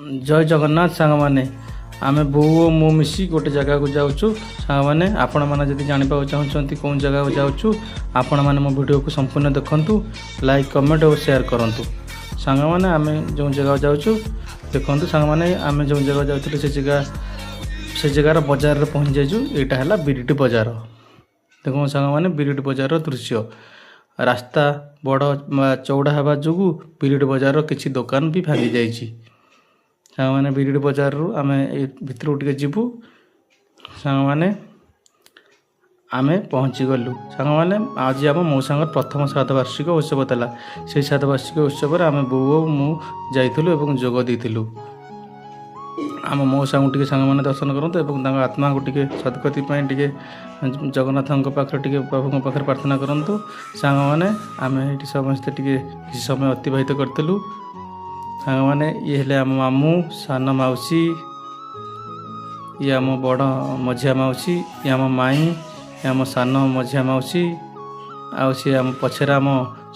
जय जगन्नाथ सांग मैंने आमे बो मु मिसी गोटे जगह को जाऊँ सांग मैंने आपण मैंने जब जानवा चाहते कौन जगह को जाऊँ आपण मैंने मो वीडियो को संपूर्ण देखूँ लाइक कमेंट और शेयर करूँ सांग मैंने आम जो जगह जाऊँ देखूँ सांग मैंने आम जो जगह जाऊँ से जगार बजार में पहुँच जाइए यहाँ है बिरिटी बजार देखो सांग मैंने बिरिटी बजार दृश्य रास्ता बड़ चौड़ा हवा जो बिरिटी बजार किसी दुकान भी भांगी जाइए सांग मैंने बिरिटी बजार रु आम भितर टे जीवु सांग मैंने आम पहुँची गलु सांग मैंने आज आम मौसा प्रथम श्राद्धवार्षिक उत्सव था से श्राद्धवार्षिक उत्सव आम बो मु जाइलु जोग देलु आम मौसा टे सांग मैंने दर्शन करूँ आत्मा को टे सदगति टे जगन्नाथ पाखे प्रभु पाखे प्रार्थना करूँ सांग मैंने आम ये समस्ते टे किसी समय अतिबाहित करूँ सांग मैंने ये हेले आम मामू सान मौसी ये आम बड़ मझिया मौसी ये आम माई ये आम सान मझिया मौसी आउ सी आम पछरे आम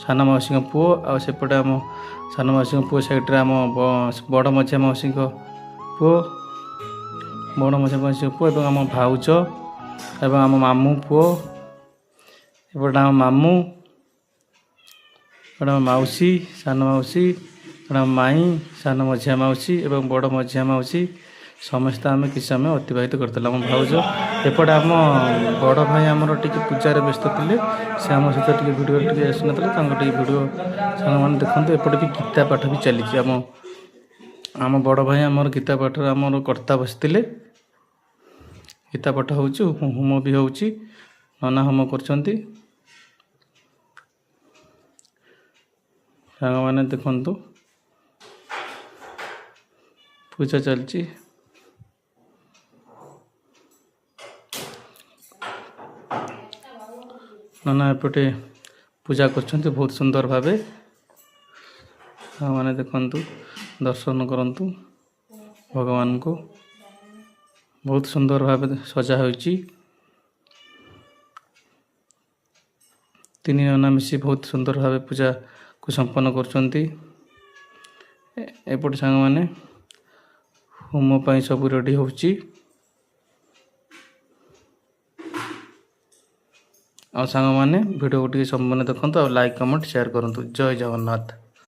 सान मौसी पुओ आ सेपटे आम सान मौसी पुओ साइड्रे आम बड़ मझिया मौसी पुओ बड़ मझिया मौसी पुओ एवं आम भाउज एवं आम मामू पुओ एपटे आम मामू एपटे आम मौसी सान मौसी माई सान मझिया मौसी एवं बड़ मझिया मौसी समस्त आम किसी समय अतिबाहित करते आम भाउज एपटे आम बड़ भाई आमर टी पूजार व्यस्त थे से आम सहित टे भिडियो टे आसना टे भिडियो सांग मैंने देखते एपटे भी गीता पाठ भी चली आम आम बड़ भाई आमर गीता पाठ आमर कर्ता बसते गीता पाठ हो होम भी हो नना होम कर सांग मैंने देखु पूजा चलती नना एपटे पूजा कर बहुत सुंदर भाव मैंने देखु दर्शन करूँ भगवान को बहुत सुंदर भाव सजा हो तीन नना मिसी बहुत सुंदर भाव पूजा को संपन्न करपटे सांग मैंने होम पाई सब रेडी हो सांग मैंने वीडियो को संपूर्ण देखते लाइक कमेंट शेयर करूँ जय जगन्नाथ।